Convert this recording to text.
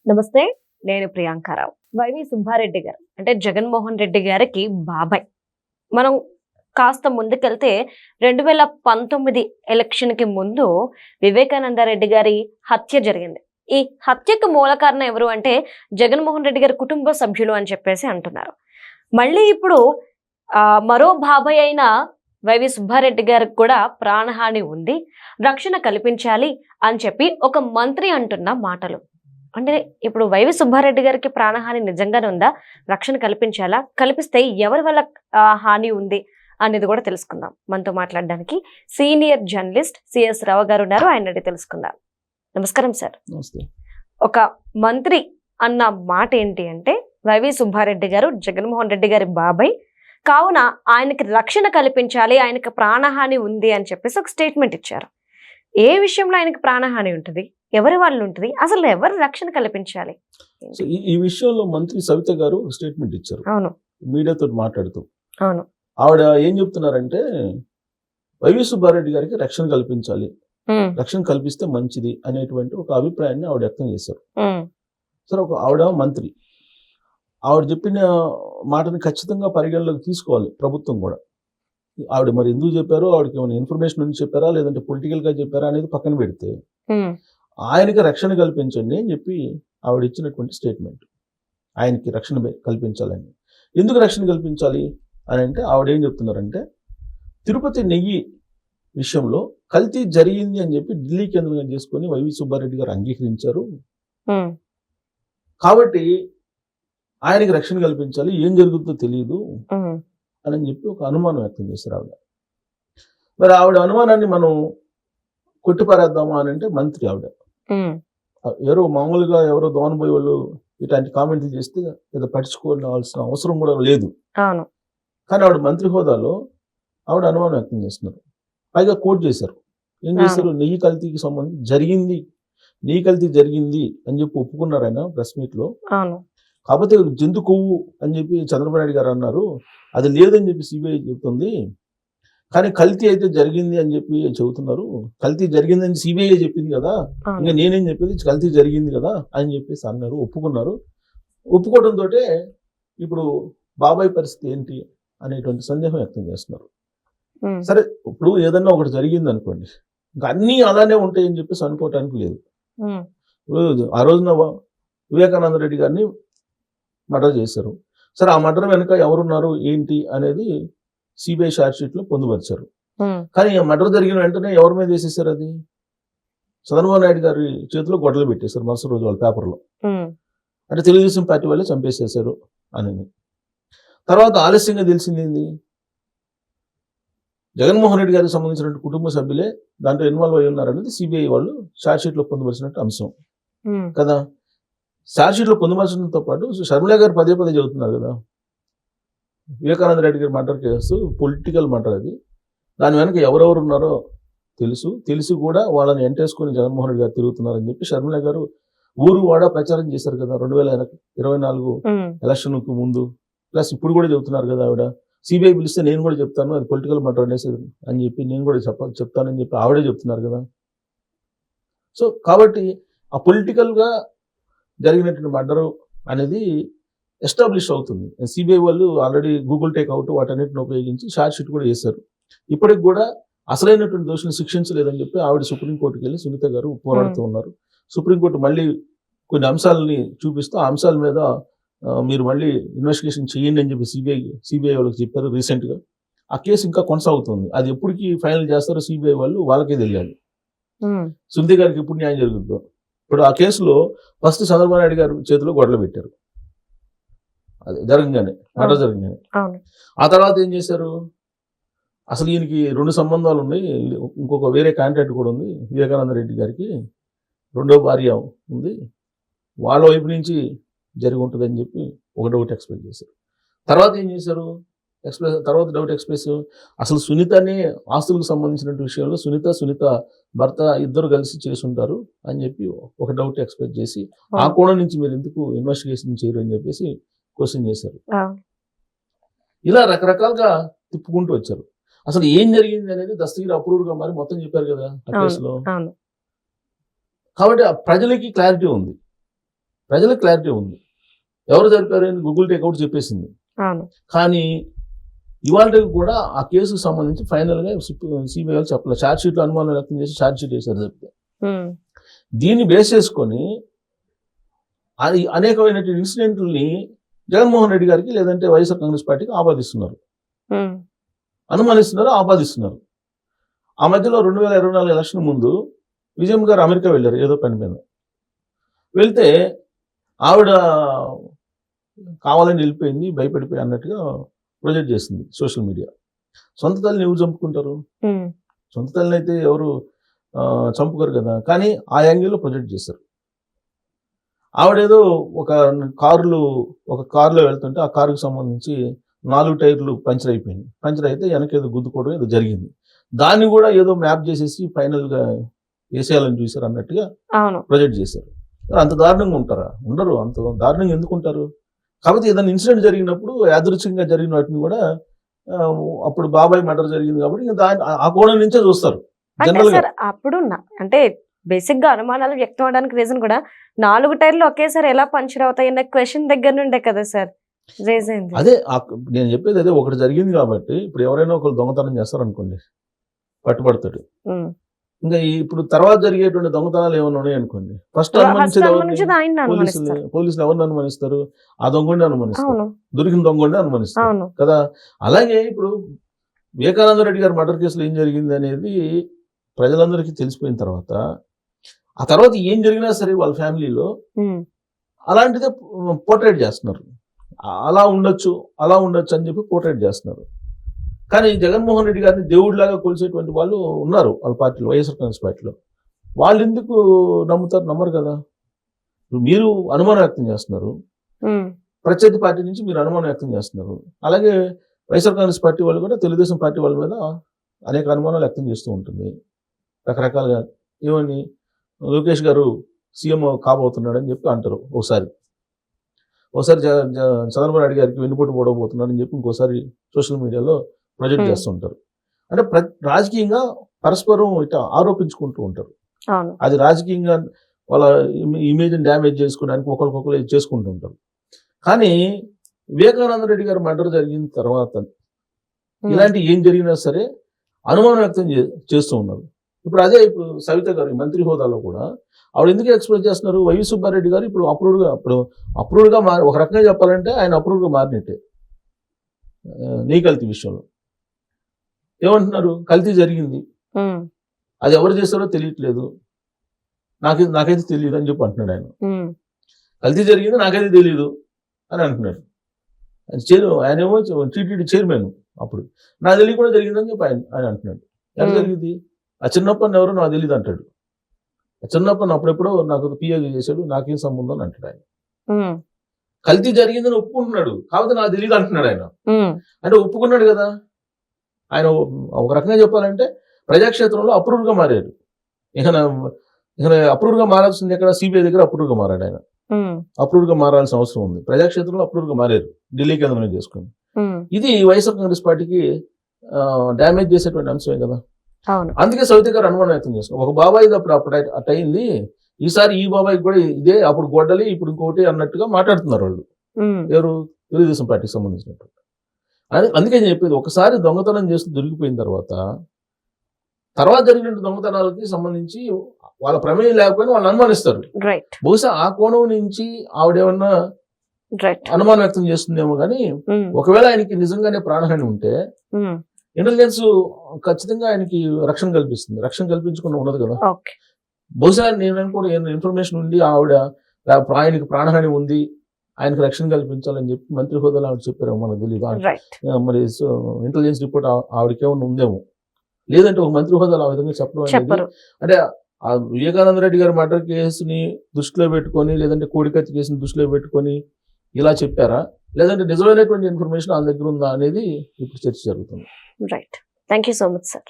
నమస్తే, నేను ప్రియాంకారావు. వైవి సుబ్బారెడ్డి గారు అంటే జగన్మోహన్ రెడ్డి గారికి బాబాయ్. మనం కాస్త ముందుకెళ్తే 2019 ఎలక్షన్‌కి ముందు వివేకానంద రెడ్డి గారి హత్య జరిగింది. ఈ హత్యకు మూల కారణం ఎవరు అంటే జగన్మోహన్ రెడ్డి గారి కుటుంబ సభ్యులు అని చెప్పేసి అంటున్నారు. మళ్ళీ ఇప్పుడు మరో బాబాయ్ అయిన వైవి సుబ్బారెడ్డి గారికి కూడా ప్రాణహాని ఉంది, రక్షణ కల్పించాలి అని చెప్పి ఒక మంత్రి అంటున్న మాటలు. అంటే ఇప్పుడు వైవి సుబ్బారెడ్డి గారికి ప్రాణహాని నిజంగానే ఉందా? రక్షణ కల్పించాలా? కల్పిస్తే ఎవరి వల్ల హాని ఉంది అనేది కూడా తెలుసుకుందాం. మనతో మాట్లాడడానికి సీనియర్ జర్నలిస్ట్ సిఎస్ రావు గారు ఉన్నారు. ఆయన అడిగి తెలుసుకుందాం. నమస్కారం సార్. ఒక మంత్రి అన్న మాట ఏంటి అంటే వైవి సుబ్బారెడ్డి గారు జగన్మోహన్ రెడ్డి గారి బాబాయ్ కావున ఆయనకి రక్షణ కల్పించాలి, ఆయనకి ప్రాణహాని ఉంది అని చెప్పేసి ఒక స్టేట్మెంట్ ఇచ్చారు. ఏ విషయంలో ఆయనకి ప్రాణహాని ఉంటుంది, ఎవరి వాళ్ళు ఉంటుంది, అసలు ఎవరు రక్షణ కల్పించాలి? ఈ విషయంలో మంత్రి సవిత గారు స్టేట్మెంట్ ఇచ్చారు. అవును, మీడియాతో మాట్లాడుతూ. అవును, ఆవిడ ఏం చెప్తున్నారంటే వైవి సుబ్బారెడ్డి గారికి రక్షణ కల్పించాలి, రక్షణ కల్పిస్తే మంచిది అనేటువంటి ఒక అభిప్రాయాన్ని ఆవిడ వ్యక్తం చేశారు. సరే, ఆవిడ మంత్రి, ఆవిడ చెప్పిన మాటని ఖచ్చితంగా పరిగణలోకి తీసుకోవాలి ప్రభుత్వం కూడా. ఆవిడ మరి ఎందుకు చెప్పారో, ఆవిడకి ఏమైనా ఇన్ఫర్మేషన్ నుంచి చెప్పారా లేదంటే పొలిటికల్ గా చెప్పారా అనేది పక్కన పెడితే ఆయనకి రక్షణ కల్పించండి అని చెప్పి ఆవిడ ఇచ్చినటువంటి స్టేట్మెంట్. ఆయనకి రక్షణ కల్పించాలని. ఎందుకు రక్షణ కల్పించాలి అని అంటే ఆవిడ ఏం చెప్తున్నారంటే తిరుపతి నెయ్యి విషయంలో కల్తీ జరిగింది అని చెప్పి ఢిల్లీ కేంద్రంగా చేసుకొని వైవి సుబ్బారెడ్డి గారు అంగీకరించారు. కాబట్టి ఆయనకి రక్షణ కల్పించాలి, ఏం జరుగుతుందో తెలియదు అని చెప్పి ఒక అనుమానం వ్యక్తం చేశారు ఆవిడ. మరి ఆవిడ అనుమానాన్ని మనం కొట్టిపారేద్దామా అని అంటే మంత్రి ఆవిడ ఎవరో మామూలుగా ఎవరో దోనబోయే వాళ్ళు ఇట్లాంటి కామెంట్లు చేస్తే ఏదో పట్టించుకోవాల్సిన అవసరం కూడా లేదు. కానీ ఆవిడ మంత్రి హోదాలో ఆవిడ అనుమానం వ్యక్తం చేస్తున్నారు. పైగా కోట్ చేశారు. ఏం చేశారు? నెయ్యి కల్తీకి సంబంధించి నెయ్యి కల్తీ జరిగింది అని చెప్పి ఒప్పుకున్నారు ఆయన ప్రెస్ మీట్ లో. కాకపోతే జంతు కొవ్వు అని చెప్పి చంద్రబాబు నాయుడు గారు అన్నారు, అది లేదని చెప్పి సిబిఐ చెబుతుంది. కానీ కల్తీ అయితే జరిగింది అని చెప్పి చెబుతున్నారు. కల్తీ జరిగిందని సిబిఐ చెప్పింది కదా, ఇంకా నేనేం చెప్పేది, కల్తీ జరిగింది కదా అని చెప్పేసి అన్నారు, ఒప్పుకున్నారు. ఒప్పుకోవడంతో ఇప్పుడు బాబాయ్ పరిస్థితి ఏంటి అనేటువంటి సందేహం వ్యక్తం చేస్తున్నారు. సరే, ఇప్పుడు ఏదన్నా ఒకటి జరిగింది అనుకోండి, ఇంకా అన్నీ అలానే ఉంటాయని చెప్పేసి అనుకోవటానికి లేదు. ఇప్పుడు ఆ రోజున వివేకానంద రెడ్డి గారిని మర్డర్ చేశారు. సరే, ఆ మర్డర్ వెనుక ఎవరున్నారు ఏంటి అనేది సిబిఐ షార్ట్ షీట్ లో పొందుపరిచారు. కానీ ఆ మర్డర్ జరిగిన వెంటనే ఎవరి మీద వేసేసారు? అది చంద్రబాబు నాయుడు గారి చేతిలో గొడవలు పెట్టేశారు మరుసటి రోజు వాళ్ళ పేపర్లో. అంటే తెలుగుదేశం పార్టీ వాళ్ళే చంపేసేసారు అని. తర్వాత ఆలస్యంగా తెలిసింది ఏంది, జగన్మోహన్ రెడ్డి గారికి సంబంధించిన కుటుంబ సభ్యులే దాంట్లో ఇన్వాల్వ్ అయి ఉన్నారనేది సిబిఐ వాళ్ళు షార్ట్ షీట్ లో పొందుపరిచినట్టు అంశం కదా. షార్ట్ షీట్ లో పొందుపరచడంతో పాటు షర్మిల గారు పదే చెబుతున్నారు కదా, వివేకానంద రెడ్డి గారి మర్డర్ కేసు పొలిటికల్ మర్డర్, అది దాని వెనక ఎవరెవరు ఉన్నారో తెలిసి కూడా వాళ్ళని ఎంటేసుకొని జగన్మోహన్ రెడ్డి గారు తిరుగుతున్నారని చెప్పి షర్మిల గారు ఊరు వాడ ప్రచారం చేశారు కదా 2024 ఎలక్షన్ కు ముందు. ప్లస్ ఇప్పుడు కూడా చెబుతున్నారు కదా ఆవిడ, సిబిఐ పిలిస్తే నేను కూడా చెప్తాను అది పొలిటికల్ మర్డర్ అనేసి అని చెప్పి నేను కూడా చెప్తానని చెప్పి ఆవిడే చెప్తున్నారు కదా. సో కాబట్టి ఆ పొలిటికల్ గా జరిగినటువంటి మర్డర్ అనేది ఎస్టాబ్లిష్ అవుతుంది. సిబిఐ వాళ్ళు ఆల్రెడీ గూగుల్ టేక్అవుట్ వాటన్నిటిని ఉపయోగించి షార్ట్ షీట్ కూడా చేశారు. ఇప్పటికి కూడా అసలైనటువంటి దోషులను శిక్షించలేదని చెప్పి ఆవిడ సుప్రీంకోర్టుకి వెళ్ళి సునీత గారు పోరాడుతూ ఉన్నారు. సుప్రీంకోర్టు మళ్ళీ కొన్ని అంశాలని చూపిస్తూ ఆ అంశాల మీద మీరు మళ్ళీ ఇన్వెస్టిగేషన్ చేయండి అని చెప్పి సిబిఐ వాళ్ళకి చెప్పారు రీసెంట్ గా. ఆ కేసు ఇంకా కొనసాగుతుంది. అది ఎప్పటికీ ఫైనల్ చేస్తారో సిబిఐ వాళ్ళు వాళ్ళకే తెలియాలి. సునీత గారికి ఎప్పుడు న్యాయం జరుగుతుందో. ఇప్పుడు ఆ కేసులో ఫస్ట్ చంద్రబాబు నాయుడు గారి చేతిలో గొడవలు పెట్టారు, అది జరగగానే మర్డర్ జరగగానే. ఆ తర్వాత ఏం చేశారు, అసలు ఈయనకి 2 సంబంధాలు ఉన్నాయి, ఇంకొక వేరే కాంట్రాక్ట్ కూడా ఉంది, వివేకానంద రెడ్డి గారికి 2వ భార్య ఉంది, వాళ్ళ వైపు నుంచి జరిగి ఉంటుంది అని చెప్పి ఒక డౌట్ ఎక్స్ప్రెస్ చేశారు. తర్వాత ఏం చేశారు, తర్వాత డౌట్ ఎక్స్ప్రెస్ అసలు సునీతనే ఆస్తులకు సంబంధించిన విషయంలో సునీత భర్త ఇద్దరు కలిసి చేసుంటారు అని చెప్పి ఒక డౌట్ ఎక్స్ప్రెస్ చేసి ఆ కోణం నుంచి మీరు ఎందుకు ఇన్వెస్టిగేషన్ చేయరు అని చెప్పేసి క్వశ్చన్ చేశారు. ఇలా రకరకాలుగా తిప్పుకుంటూ వచ్చారు. అసలు ఏం జరిగింది అనేది దస్తగిరి అప్రూవ్గా మరి మొత్తం చెప్పారు కదా ఆ కేసులో. కాబట్టి ప్రజలకి క్లారిటీ ఉంది. ప్రజలకు క్లారిటీ ఉంది. ఎవరు జరిపారు అని గూగుల్ టేక్అవుట్ చెప్పేసింది. అవును. కానీ ఇవాళ కూడా ఆ కేసుకు సంబంధించి ఫైనల్గా సిబిఐ వాళ్ళు చెప్పలేదు. ఛార్జ్ షీట్లో అనుమానం వ్యక్తం చేసి ఛార్జ్ షీట్ వేశారు చెప్తే. దీన్ని బేస్ చేసుకొని అది అనేకమైన ఇన్సిడెంట్లని జగన్మోహన్ రెడ్డి గారికి లేదంటే వైఎస్ఆర్ కాంగ్రెస్ పార్టీకి ఆపాదిస్తున్నారు, అనుమానిస్తున్నారు, ఆపాదిస్తున్నారు. ఆ మధ్యలో 2024 ఎలక్షన్ ముందు విజయమ్మ గారు అమెరికా వెళ్ళారు ఏదో పని మీద. వెళ్తే ఆవిడ కావాలని వెళ్ళిపోయింది, భయపడిపోయి అన్నట్టుగా ప్రొజెక్ట్ చేసింది సోషల్ మీడియా. సొంత తల్లిని ఎవరు చంపుకుంటారు? సొంత తల్లిని అయితే ఎవరు చంపుకోరు కదా. కానీ ఆ యాంగిల్లో ప్రొజెక్ట్ చేశారు. ఆవిడేదో ఒక కారులో వెళ్తుంటే ఆ కారుకు సంబంధించి 4 టైర్లు పంచర్ అయిపోయింది. పంచర్ అయితే వెనకేదో గుద్దుకోవడం ఏదో జరిగింది. దాన్ని కూడా ఏదో మ్యాప్ చేసేసి ఫైనల్గా వేసేయాలని చూశారు అన్నట్టుగా ప్రొజెక్ట్ చేశారు. అంత దారుణంగా ఉంటారా? ఉండరు. అంత దారుణంగా ఎందుకు ఉంటారు? కాబట్టి ఏదైనా ఇన్సిడెంట్ జరిగినప్పుడు యాదృచ్ఛికంగా జరిగిన వాటిని కూడా అప్పుడు బాబాయ్ మర్డర్ జరిగింది కాబట్టి ఆ కోణం నుంచే చూస్తారు జనరల్ గా. అప్పుడు అంటే బేసిక్ గా అనుమానాలు వ్యక్తం అవడానికి రీజన్ కూడా 4 టైర్లు ఒకేసారి ఎలా పంచర్ అవుతాయి అన్న క్వశ్చన్ దగ్గర నుండే కదా సార్ రేజ్ అయింది. అదే నేను చెప్పేది అదే, ఒకటి జరిగింది కాబట్టి ఇప్పుడు ఎవరైనా ఒకరు దొంగతనం చేస్తారనుకోండి, పట్టుబడతాడు. ఇంకా ఇప్పుడు తర్వాత జరిగేటువంటి దొంగతనాలు ఏమైనా ఉన్నాయి అనుకోండి, ఫస్ట్ పోలీసులు ఎవరిని అనుమానిస్తారు? ఆ దొంగని అనుమానిస్తారు, దొరికిన దొంగని అనుమానిస్తారు కదా. అలాగే ఇప్పుడు వివేకానంద రెడ్డి గారి మర్డర్ కేసులో ఏం జరిగింది అనేది ప్రజలందరికీ తెలిసిపోయిన తర్వాత, ఆ తర్వాత ఏం జరిగినా సరే వాళ్ళ ఫ్యామిలీలో అలాంటిదే పోర్ట్రేట్ చేస్తున్నారు. అలా ఉండొచ్చు అని చెప్పి పోర్ట్రేట్ చేస్తున్నారు. కానీ జగన్మోహన్ రెడ్డి గారిని దేవుడిలాగా కొలిసేటువంటి వాళ్ళు ఉన్నారు వాళ్ళ పార్టీలో, వైఎస్ఆర్ కాంగ్రెస్ పార్టీలో. వాళ్ళు ఎందుకు నమ్ముతారు? నమ్మరు కదా. మీరు అనుమానం వ్యక్తం చేస్తున్నారు, ప్రత్యర్థి పార్టీ నుంచి మీరు అనుమానం వ్యక్తం చేస్తున్నారు. అలాగే వైఎస్ఆర్ కాంగ్రెస్ పార్టీ వాళ్ళు కూడా తెలుగుదేశం పార్టీ వాళ్ళ మీద అనేక అనుమానాలు వ్యక్తం చేస్తూ ఉంటుంది రకరకాలుగా. ఏమని లోకేష్ గారు సీఎం కాబోతున్నాడు అని చెప్పి అంటారు ఒకసారి చంద్రబాబు నాయుడు గారికి వెన్నుపోటు పోడబోతున్నాడు అని చెప్పి ఇంకోసారి సోషల్ మీడియాలో ప్రొజెక్ట్ చేస్తుంటారు. అంటే రాజకీయంగా పరస్పరం ఇట్లా ఆరోపించుకుంటూ ఉంటారు. అది రాజకీయంగా వాళ్ళ ఇమేజ్ని డ్యామేజ్ చేసుకోవడానికి ఒకరికొకరు చేసుకుంటూ ఉంటారు. కానీ వివేకానంద రెడ్డి గారు మర్డర్ జరిగిన తర్వాత ఇలాంటి ఏం జరిగినా సరే అనుమానం వ్యక్తం చేస్తూ ఉన్నారు. ఇప్పుడు సవిత గారు మంత్రి హోదాలో కూడా ఆవిడ ఎందుకు ఎక్స్ప్రెస్ చేస్తున్నారు? వైవి సుబ్బారెడ్డి గారు ఇప్పుడు అప్రూవ్డ్గా మారి, ఒక రకంగా చెప్పాలంటే ఆయన అప్రూవ్డ్గా మారినట్టే నీ కల్తీ విషయంలో. ఏమంటున్నారు? కల్తీ జరిగింది, అది ఎవరు చేస్తారో తెలియట్లేదు, నాకైతే తెలియదు అని చెప్పి అంటున్నాడు ఆయన. కల్తీ జరిగింది నాకైతే తెలియదు అని అంటున్నాడు. ఆయన ఏమో టీటీడీ చైర్మన్, అప్పుడు నా తెలియ కూడా జరిగిందని చెప్పి ఆయన అంటున్నాడు. ఎలా జరిగింది? ఆ చిన్నప్పని ఎవరో నాకు తెలియదు అంటాడు. ఆ చిన్నప్పని అప్పుడెప్పుడో నాకు పిఏగా చేశాడు, నాకేం సంబంధం అని అంటాడు ఆయన. కల్తీ జరిగిందని ఒప్పుకుంటున్నాడు, కాబట్టి నాకు తెలియదు అంటున్నాడు ఆయన. అంటే ఒప్పుకున్నాడు కదా. ఆయన ఒక రకంగా చెప్పాలంటే ప్రజాక్షేత్రంలో అప్రూవ్డ్గా మారారు. ఇక అప్రూవ్డ్గా మారాల్సింది ఎక్కడ? సిబిఐ దగ్గర అప్రూవ్డ్గా మారాడు ఆయన. అప్రూవ్డ్గా మారాల్సిన అవసరం ఉంది. ప్రజాక్షేత్రంలో అప్రూవ్డ్గా మారారు, ఢిల్లీ కేంద్రం చేసుకుని. ఇది వైఎస్ఆర్ కాంగ్రెస్ పార్టీకి డ్యామేజ్ చేసేటువంటి అంశమే కదా. అందుకే సవిత గారు అనుమానం వ్యక్తం చేస్తున్నారు. ఒక బాబాయ్ అప్పుడు అట్ అయింది, ఈసారి ఈ బాబాయ్ కూడా ఇదే, అప్పుడు గొడ్డలి ఇప్పుడు ఇంకోటి అన్నట్టుగా మాట్లాడుతున్నారు వాళ్ళు. ఎవరు? తెలుగుదేశం పార్టీకి సంబంధించినట్టు. అందుకే నేను చెప్పేది, ఒకసారి దొంగతనం చేస్తూ దొరికిపోయిన తర్వాత జరిగిన దొంగతనాలకి సంబంధించి వాళ్ళ ప్రమేయం లేకపోయినా వాళ్ళు అనుమానిస్తారు. బహుశా ఆ కోణం నుంచి ఆవిడేమన్నా అనుమానం వ్యక్తం చేస్తుందేమో. కానీ ఒకవేళ ఆయనకి నిజంగానే ప్రాణహాని ఉంటే ఇంటెలిజెన్స్ ఖచ్చితంగా ఆయనకి రక్షణ కల్పిస్తుంది. రక్షణ కల్పించకుండా ఉండదు కదా. బహుశా నేను అనుకోండి ఇన్ఫర్మేషన్ ఉండి ఆయనకి ప్రాణహాని ఉంది, ఆయనకు రక్షణ కల్పించాలని చెప్పి మంత్రి హోదాలో ఆవిడ చెప్పారేమో మనకు తెలియదు. మరి ఇంటెలిజెన్స్ రిపోర్ట్ ఆవిడకేమన్నా ఉందేమో. లేదంటే ఒక మంత్రి హోదాలో ఆ విధంగా చెప్పడం అంటే ఆ వివేకానంద రెడ్డి గారి మర్డర్ కేసుని దృష్టిలో పెట్టుకొని, లేదంటే కోడికత్తి కేసుని దృష్టిలో పెట్టుకొని ఇలా చెప్పారా, లేదంటే నిజమైనటువంటి ఇన్ఫర్మేషన్ వాళ్ళ దగ్గర ఉందా అనేది ఇప్పుడు చర్చ జరుగుతుంది. Right. Thank you so much sir.